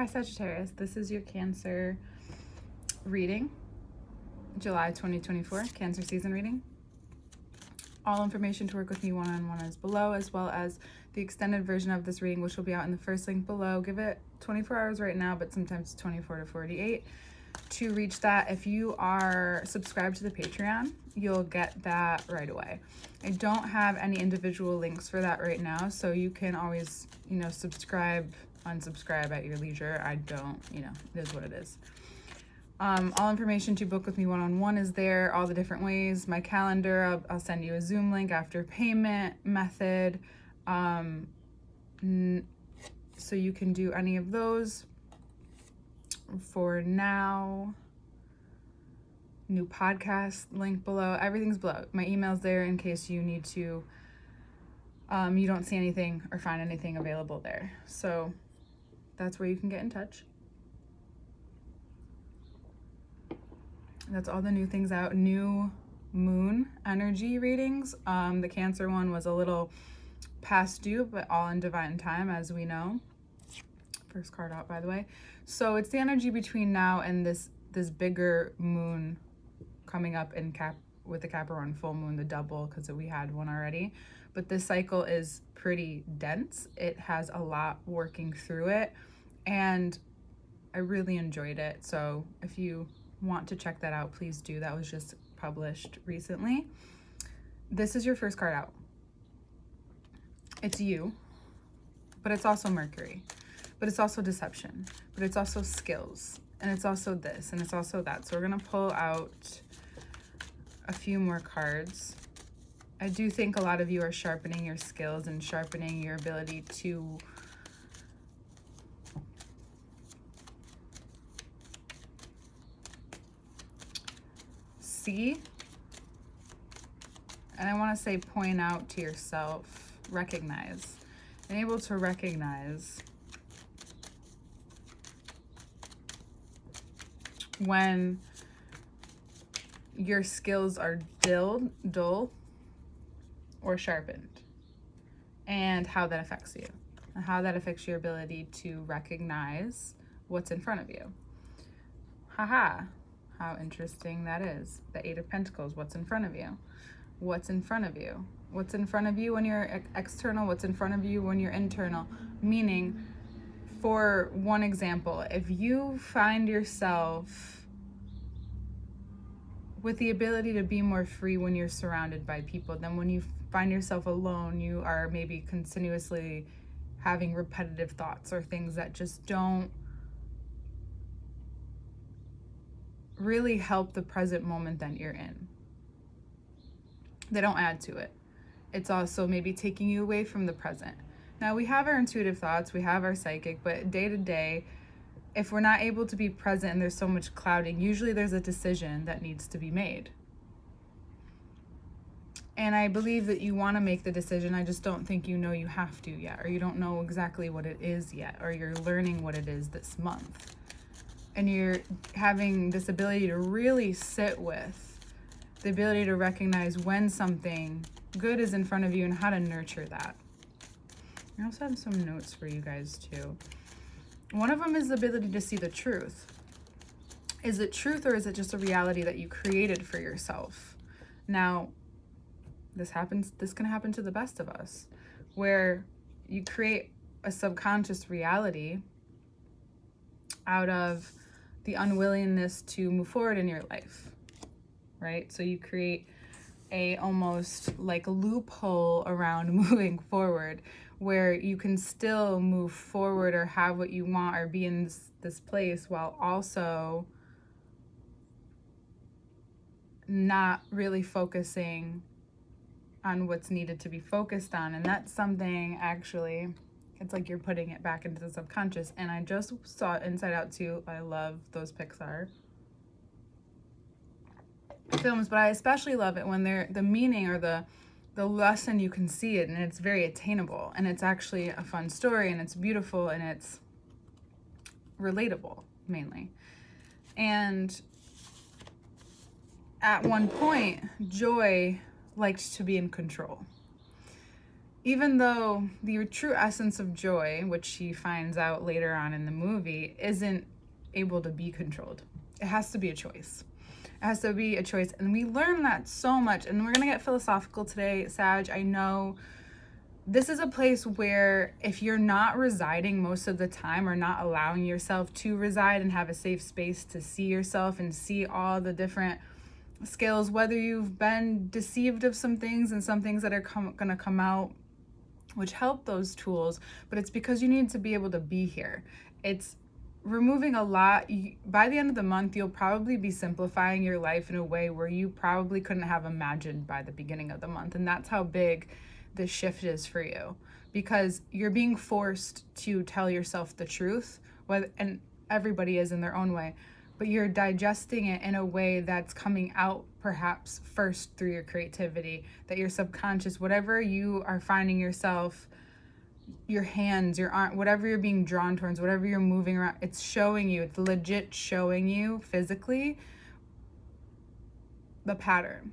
Hi Sagittarius, this is your Cancer reading, July 2024, Cancer season reading. All information to work with me one-on-one is below, as well as the extended version of this reading, which will be out in the first link below. Give it 24 hours right now, but sometimes 24 to 48 to reach that. If you are subscribed to the Patreon, you'll get that right away. I don't have any individual links for that right now, so you can always, subscribe, unsubscribe at your leisure. I don't, it is what it is. All information to book with me one-on-one is there, all the different ways. My calendar, I'll send you a Zoom link after payment method. So you can do any of those. For now, new podcast link below. Everything's below. My email's there in case you need to, you don't see anything or find anything available there. So that's where you can get in touch. That's all the new things out. New moon energy readings. The Cancer one was a little past due, but all in divine time, as we know. First card out, by the way. So it's the energy between now and this bigger moon coming up in with the Capricorn full moon, the double, because we had one already. But this cycle is pretty dense. It has a lot working through it, and I really enjoyed it. So if you want to check that out, please do. That was just published recently. This is your first card out. It's you, but it's also Mercury, but it's also deception, but it's also skills, and it's also this, and it's also that. So we're gonna pull out a few more cards. I do think a lot of you are sharpening your skills and sharpening your ability to see, and I want to say point out to yourself, recognize, and able to recognize when your skills are dull or sharpened, and how that affects you, and how that affects your ability to recognize what's in front of you. Haha. How interesting that is. The Eight of Pentacles, what's in front of you? What's in front of you? What's in front of you when you're external? What's in front of you when you're internal? Meaning, for one example, if you find yourself with the ability to be more free when you're surrounded by people, then when you find yourself alone, you are maybe continuously having repetitive thoughts or things that just don't really help the present moment that you're in. They don't add to it. It's also maybe taking you away from the present. Now, we have our intuitive thoughts, we have our psychic, but day to day, if we're not able to be present and there's so much clouding, usually there's a decision that needs to be made. And I believe that you want to make the decision. I just don't think you know you have to yet, or you don't know exactly what it is yet, or you're learning what it is this month. And you're having this ability to really sit with the ability to recognize when something good is in front of you and how to nurture that. I also have some notes for you guys too. One of them is the ability to see the truth. Is it truth, or is it just a reality that you created for yourself? Now, this can happen to the best of us, where you create a subconscious reality out of the unwillingness to move forward in your life, right? So you create a almost like loophole around moving forward, where you can still move forward or have what you want or be in this place while also not really focusing on what's needed to be focused on. And that's something, actually, it's like you're putting it back into the subconscious. And I just saw Inside Out 2. I love those Pixar films, but I especially love it when they're the meaning or the lesson, you can see it, and it's very attainable, and it's actually a fun story, and it's beautiful, and it's relatable mainly. And at one point, Joy liked to be in control. even though the true essence of joy, which she finds out later on in the movie, isn't able to be controlled. It has to be a choice. It has to be a choice. And we learn that so much. And we're going to get philosophical today, Sag. I know this is a place where if you're not residing most of the time, or not allowing yourself to reside and have a safe space to see yourself and see all the different skills, whether you've been deceived of some things and some things that are going to come out, which help those tools, but it's because you need to be able to be here. It's removing a lot. By the end of the month, you'll probably be simplifying your life in a way where you probably couldn't have imagined by the beginning of the month. And that's how big this shift is for you, because you're being forced to tell yourself the truth, and everybody is in their own way, but you're digesting it in a way that's coming out perhaps first through your creativity, that your subconscious, whatever you are finding yourself, your hands, your arm, whatever you're being drawn towards, whatever you're moving around, it's showing you, it's legit showing you physically the pattern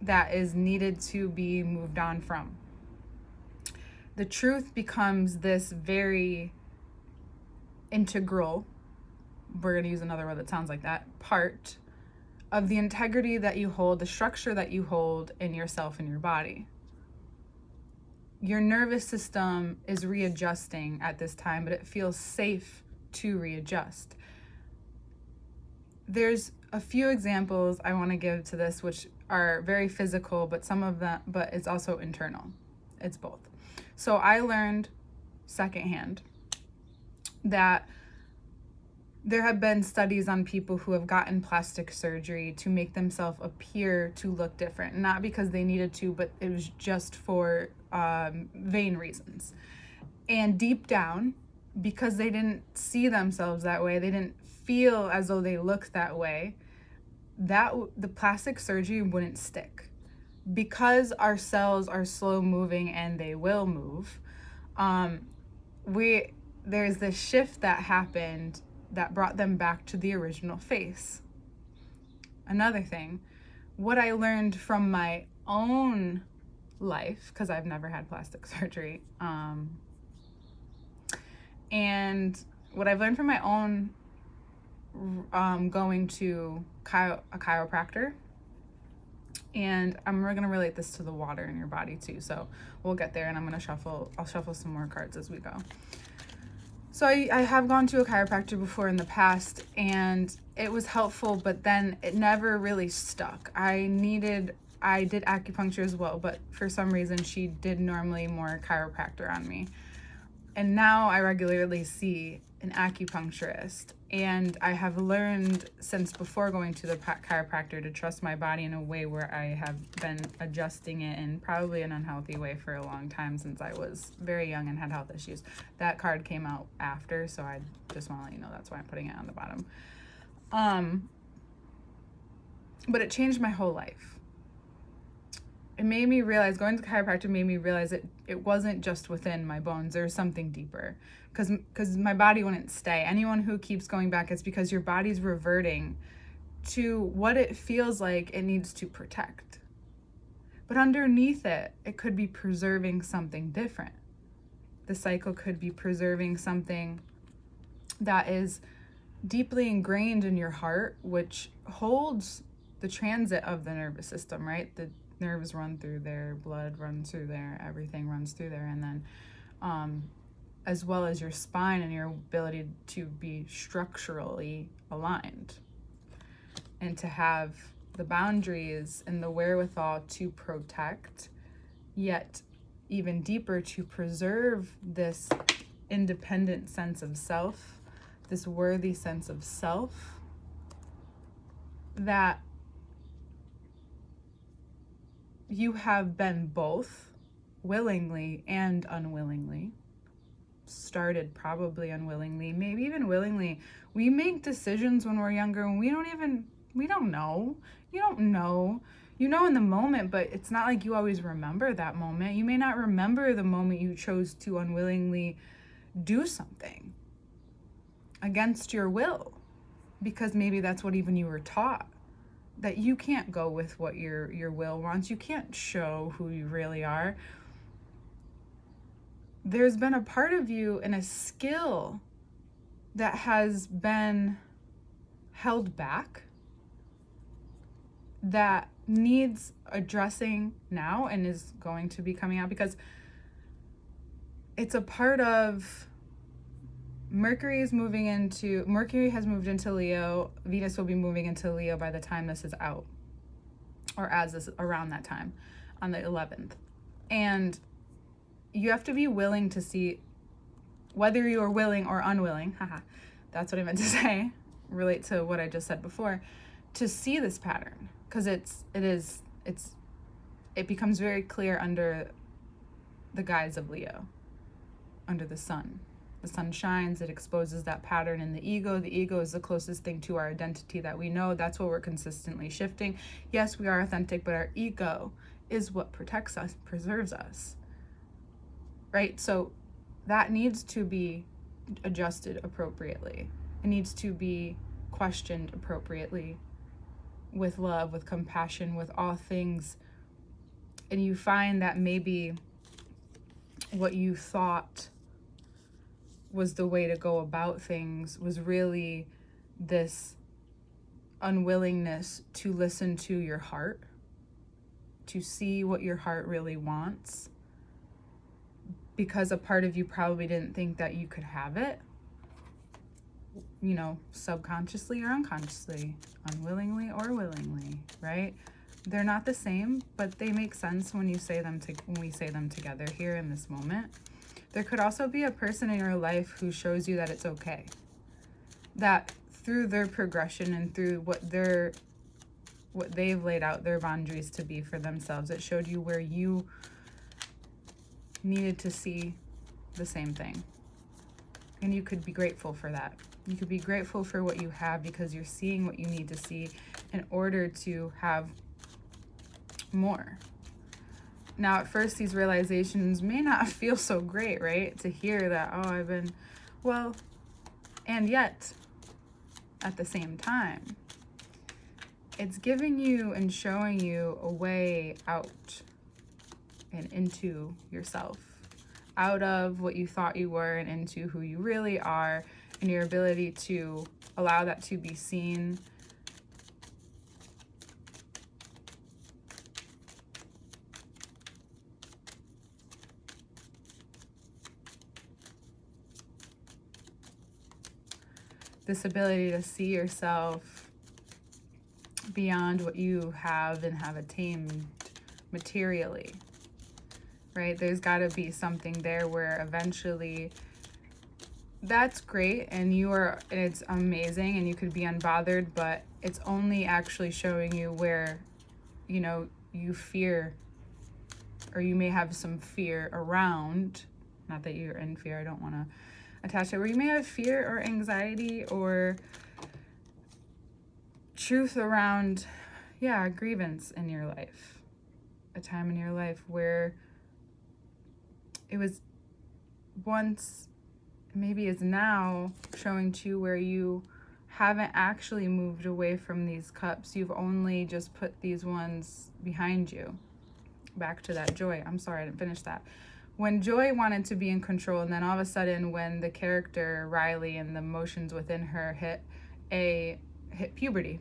that is needed to be moved on from. The truth becomes this very integral, we're going to use another word that sounds like that, part of the integrity that you hold, the structure that you hold in yourself and your body. Your nervous system is readjusting at this time, but it feels safe to readjust. There's a few examples I want to give to this, which are very physical, but it's also internal. It's both. So I learned secondhand that there have been studies on people who have gotten plastic surgery to make themselves appear to look different, not because they needed to, but it was just for vain reasons. And deep down, because they didn't see themselves that way, they didn't feel as though they looked that way, that the plastic surgery wouldn't stick. Because our cells are slow moving and they will move, there's this shift that happened that brought them back to the original face. Another thing, what I learned from my own life, because I've never had plastic surgery, and what I've learned from my own going to a chiropractor, and we're going to relate this to the water in your body too, so we'll get there, and I'll shuffle some more cards as we go. So I have gone to a chiropractor before in the past, and it was helpful, but then it never really stuck. I did acupuncture as well, but for some reason she did normally more chiropractor on me. And now I regularly see an acupuncturist, and I have learned since before going to the chiropractor to trust my body in a way where I have been adjusting it in probably an unhealthy way for a long time, since I was very young and had health issues. That card came out after, so I just want to let you know that's why I'm putting it on the bottom. But it changed my whole life. It made me realize, going to the chiropractor made me realize it wasn't just within my bones. There was something deeper, because my body wouldn't stay. Anyone who keeps going back, it's because your body's reverting to what it feels like it needs to protect. But underneath it could be preserving something different. The cycle could be preserving something that is deeply ingrained in your heart, which holds the transit of the nervous system, right? The nerves run through there, blood runs through there, everything runs through there, and then as well as your spine and your ability to be structurally aligned and to have the boundaries and the wherewithal to protect, yet even deeper to preserve this independent sense of self, this worthy sense of self that you have been both willingly and unwillingly, started probably unwillingly, maybe even willingly. We make decisions when we're younger and we don't know. You don't know. You know in the moment, but it's not like you always remember that moment. You may not remember the moment you chose to unwillingly do something against your will, because maybe that's what even you were taught, that you can't go with what your will wants. You can't show who you really are. there's been a part of you and a skill that has been held back that needs addressing now and is going to be coming out, because it's a part of Mercury has moved into Leo. Venus will be moving into Leo by the time this is out, or as this around that time on the 11th. And you have to be willing to see, whether you are willing or unwilling, that's what I meant to say, relate to what I just said before, to see this pattern, because it becomes very clear under the guise of Leo, under the sun. The sun shines, it exposes that pattern in the ego. The ego is the closest thing to our identity that we know. That's what we're consistently shifting. Yes, we are authentic, but our ego is what protects us, preserves us, right? So that needs to be adjusted appropriately. It needs to be questioned appropriately, with love, with compassion, with all things. And you find that maybe what you thought was the way to go about things was really this unwillingness to listen to your heart, to see what your heart really wants, because a part of you probably didn't think that you could have it, subconsciously or unconsciously, unwillingly or willingly, right? They're not the same, but they make sense when we say them together here in this moment. There could also be a person in your life who shows you that it's okay. That through their progression and through what they've laid out their boundaries to be for themselves, it showed you where you needed to see the same thing. And you could be grateful for that. You could be grateful for what you have, because you're seeing what you need to see in order to have more. Now, at first, these realizations may not feel so great, right? To hear that, and yet, at the same time, it's giving you and showing you a way out and into yourself, out of what you thought you were and into who you really are, and your ability to allow that to be seen. This ability to see yourself beyond what you have and have attained materially, right? There's got to be something there where eventually that's great and it's amazing and you could be unbothered, but it's only actually showing you where, you fear, or you may have some fear around, not that you're in fear, I don't want to attach it, where you may have fear or anxiety or truth around, a grievance in your life, a time in your life where it was once, maybe is now showing to where you haven't actually moved away from these cups. You've only just put these ones behind you. Back to that joy. I'm sorry, I didn't finish that. When Joy wanted to be in control, and then all of a sudden when the character Riley and the emotions within her hit puberty,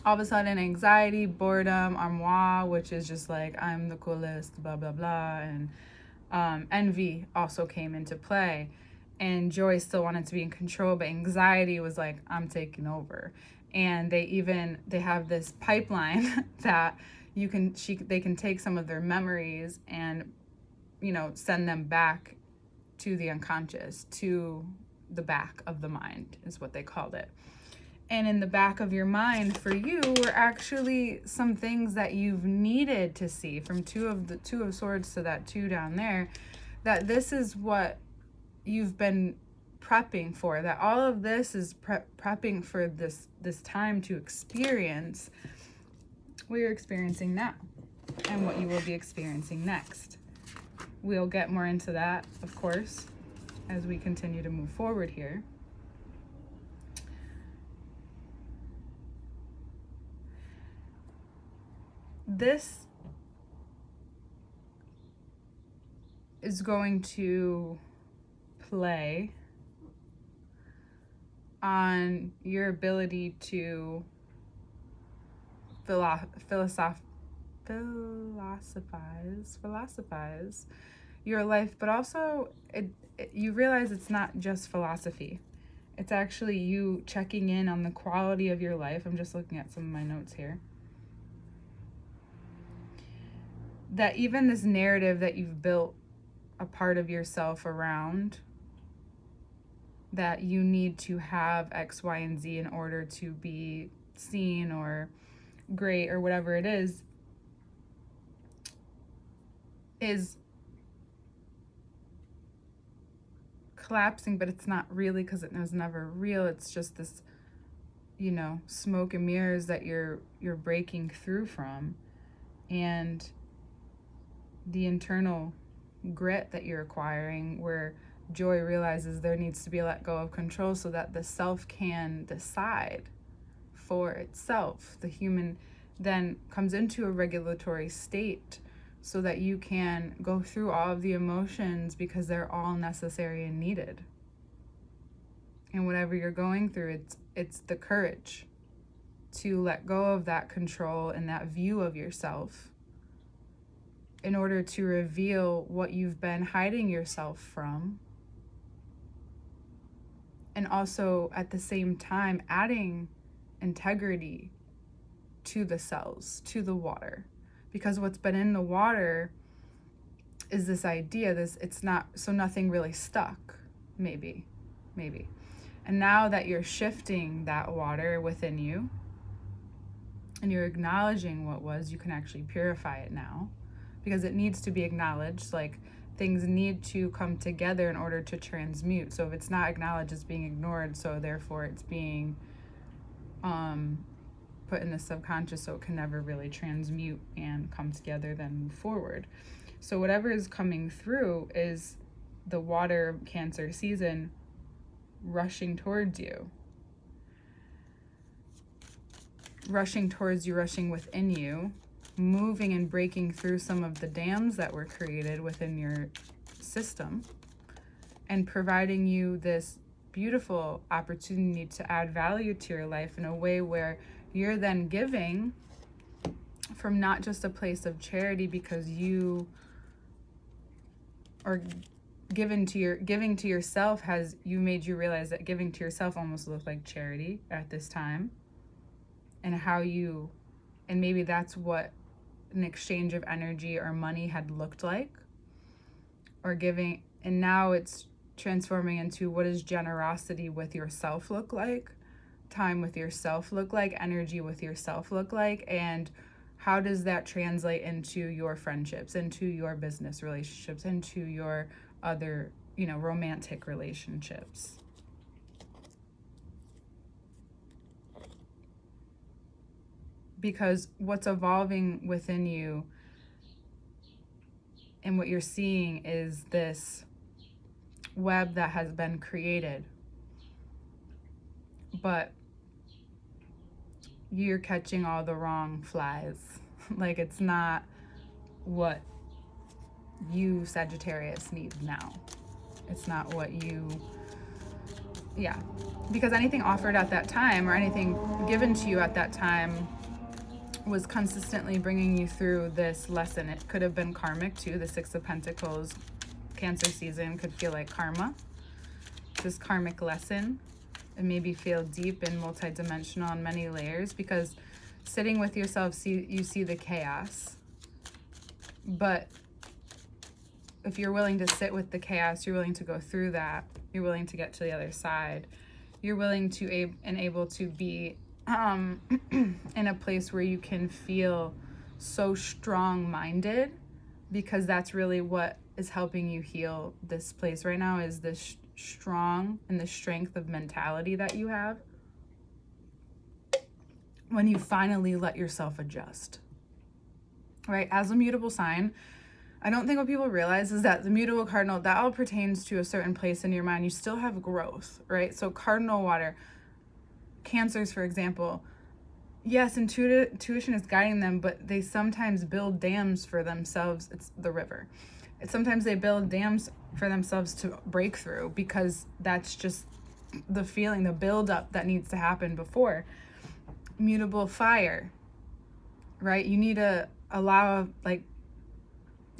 all of a sudden anxiety, boredom, armoire, which is just like I'm the coolest, blah blah blah, and envy also came into play. And Joy still wanted to be in control, but anxiety was like, I'm taking over. And they have this pipeline that they can take some of their memories and send them back to the unconscious, to the back of the mind is what they called it. And in the back of your mind for you were actually some things that you've needed to see, from two of swords to that 2 down there, that this is what you've been prepping for, that all of this is prepping for this time to experience what you're experiencing now and what you will be experiencing next. We'll get more into that, of course, as we continue to move forward here. This is going to play on your ability to philosophize your life, but also you realize it's not just philosophy. It's actually you checking in on the quality of your life. I'm just looking at some of my notes here. That even this narrative that you've built a part of yourself around, that you need to have X, Y, and Z in order to be seen or great or whatever it is collapsing, but it's not really, because it was never real. It's just this, smoke and mirrors that you're breaking through from, and the internal grit that you're acquiring, where joy realizes there needs to be a let go of control so that the self can decide for itself. The human then comes into a regulatory state so that you can go through all of the emotions, because they're all necessary and needed. And whatever you're going through, it's the courage to let go of that control and that view of yourself in order to reveal what you've been hiding yourself from. And also at the same time adding integrity to the cells, to the water. Because what's been in the water is this idea, it's not, so nothing really stuck, maybe. And now that you're shifting that water within you and you're acknowledging what was, you can actually purify it now, because it needs to be acknowledged. Like, things need to come together in order to transmute. So if it's not acknowledged, it's being ignored, so therefore it's being put in the subconscious, so it can never really transmute and come together, then move forward. So whatever is coming through is the water Cancer season rushing towards you, rushing within you, moving and breaking through some of the dams that were created within your system, and providing you this beautiful opportunity to add value to your life in a way where you're then giving from not just a place of charity, because you are giving to yourself, you made you realize that giving to yourself almost looked like charity at this time, and and maybe that's what an exchange of energy or money had looked like, or giving, and now it's transforming into, what does generosity with yourself look like, time with yourself look like, energy with yourself look like, and how does that translate into your friendships, into your business relationships, into your other, romantic relationships. Because what's evolving within you and what you're seeing is this web that has been created, but you're catching all the wrong flies. Like, it's not what you, Sagittarius, need now. It's not what you, because anything offered at that time or anything given to you at that time was consistently bringing you through this lesson. It could have been karmic too. The Six of Pentacles, Cancer season could feel like karma, this karmic lesson. And maybe feel deep and multidimensional on many layers, because sitting with yourself, you see the chaos. But if you're willing to sit with the chaos, you're willing to go through that, you're willing to get to the other side, you're willing to able to be in a place where you can feel so strong-minded, because that's really what is helping you heal this place right now, is this strong and the strength of mentality that you have when you finally let yourself adjust, right? As a mutable sign, I don't think what people realize is that the mutable cardinal, that all pertains to a certain place in your mind. You still have growth, right? So cardinal water, Cancers, for example, yes, intuition is guiding them, but they sometimes build dams for themselves. It's the river. Sometimes they build dams for themselves to break through, because that's just the feeling, the buildup that needs to happen before. Mutable fire, right? You need to allow, like,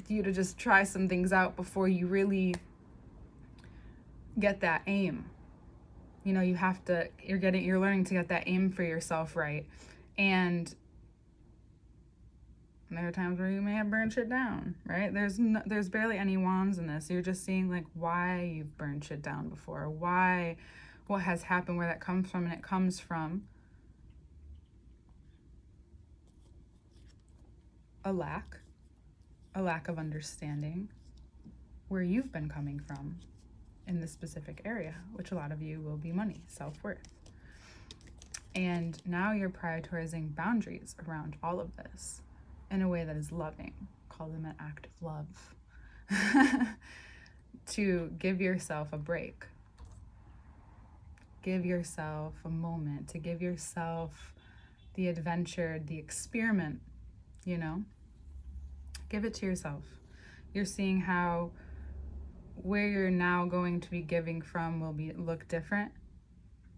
you to just try some things out before you really get that aim. You know, you have to, you're learning to get that aim for yourself right. And there are times where you may have burned shit down, right? There's barely any wands in this. You're just seeing like why you've burned shit down before, why, what has happened, where that comes from, and it comes from a lack of understanding where you've been coming from in this specific area, which a lot of you will be money, self-worth. And now you're prioritizing boundaries around all of this in a way that is loving. Call them an act of love. To give yourself a break. Give yourself a moment, to give yourself the adventure, the experiment, you know? Give it to yourself. You're seeing how where you're now going to be giving from will look different.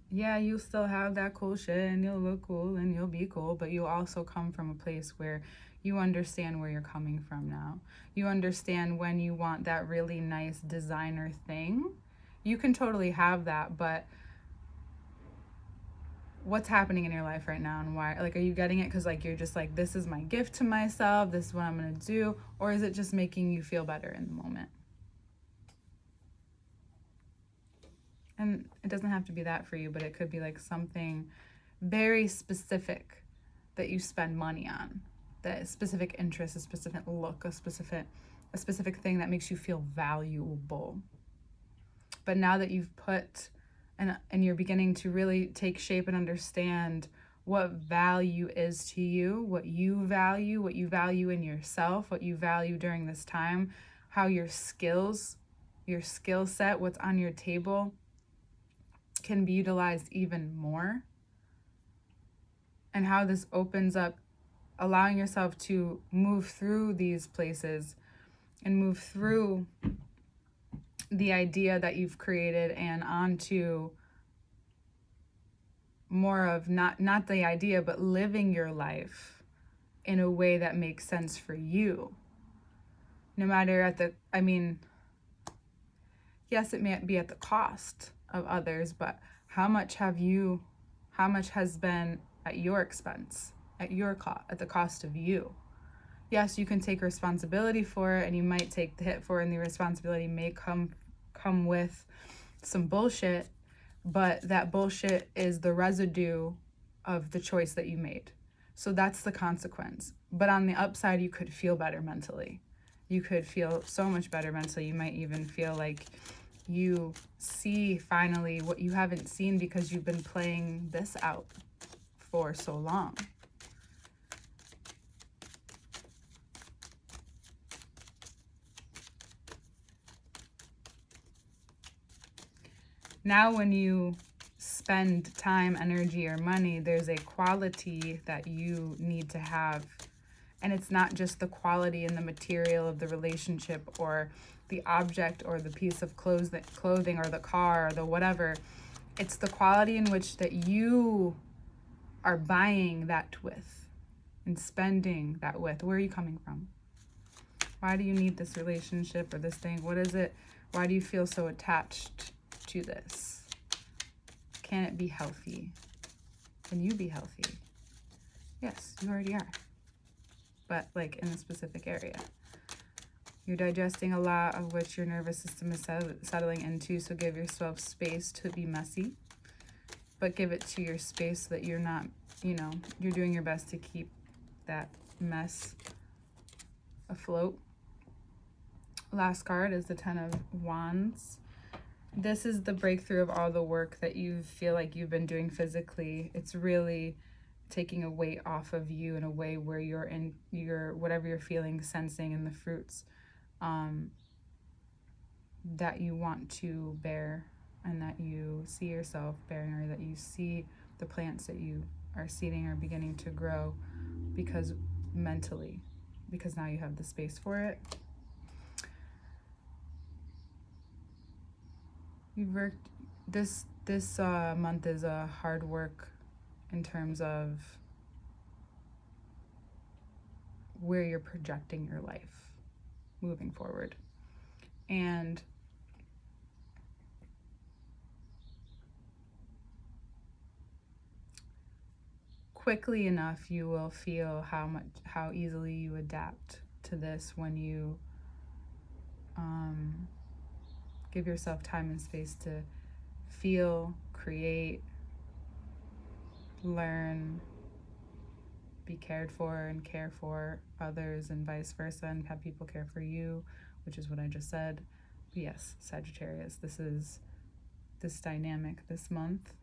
Yeah, you still have that cool shit and you'll look cool and you'll be cool, but you also come from a place where you understand where you're coming from now. You understand when you want that really nice designer thing. You can totally have that, but what's happening in your life right now, and why? Like, are you getting it because like you're just like, this is my gift to myself, this is what I'm gonna do, or is it just making you feel better in the moment? And it doesn't have to be that for you, but it could be like something very specific that you spend money on, that specific interest, a specific look, a specific thing that makes you feel valuable. But now that you've put and you're beginning to really take shape and understand what value is to you, what you value in yourself, what you value during this time, how your skills, your skill set, what's on your table can be utilized even more, and how this opens up, allowing yourself to move through these places and move through the idea that you've created and onto more of not the idea, but living your life in a way that makes sense for you. No matter yes, it may be at the cost of others, but how much has been at your expense, at the cost of you? Yes, you can take responsibility for it, and you might take the hit for it, and the responsibility may come with some bullshit, but that bullshit is the residue of the choice that you made. So that's the consequence. But on the upside, you could feel better mentally. You could feel so much better mentally. You might even feel like you see finally what you haven't seen because you've been playing this out for so long. Now when you spend time, energy, or money, there's a quality that you need to have. And it's not just the quality and the material of the relationship or the object or the piece of clothing or the car or the whatever. It's the quality in which that you are buying that with and spending that with. Where are you coming from? Why do you need this relationship or this thing? What is it? Why do you feel so attached to this? Can it be healthy? Can you be healthy? Yes, you already are. But like in a specific area. You're digesting a lot of which your nervous system is settling into, so give yourself space to be messy. But give it to your space so that you're not, you're doing your best to keep that mess afloat. Last card is the Ten of Wands. This is the breakthrough of all the work that you feel like you've been doing physically. It's really taking a weight off of you in a way where you're in whatever you're feeling, sensing, and the fruits that you want to bear, and that you see yourself bearing, or that you see the plants that you are seeding are beginning to grow because now you have the space for it. You've worked this month is a hard work in terms of where you're projecting your life moving forward. And quickly enough you will feel how easily you adapt to this when you give yourself time and space to feel, create, learn, be cared for, and care for others, and vice versa, and have people care for you, which is what I just said. But yes, Sagittarius, this is this dynamic this month.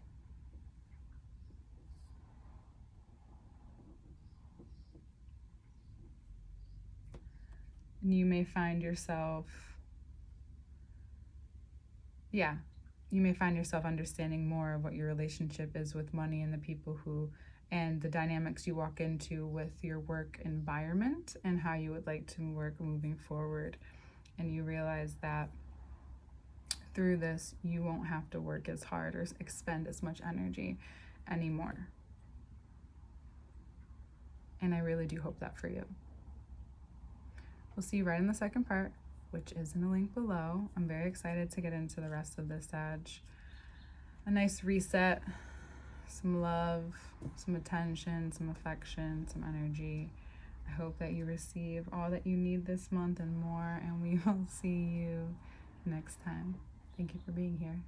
And you may find yourself, you may find yourself understanding more of what your relationship is with money and the people who, and the dynamics you walk into with your work environment and how you would like to work moving forward. And you realize that through this, you won't have to work as hard or expend as much energy anymore. And I really do hope that for you. We'll see you right in the second part, which is in the link below. I'm very excited to get into the rest of this, Sag. A nice reset, some love, some attention, some affection, some energy. I hope that you receive all that you need this month and more, and we will see you next time. Thank you for being here.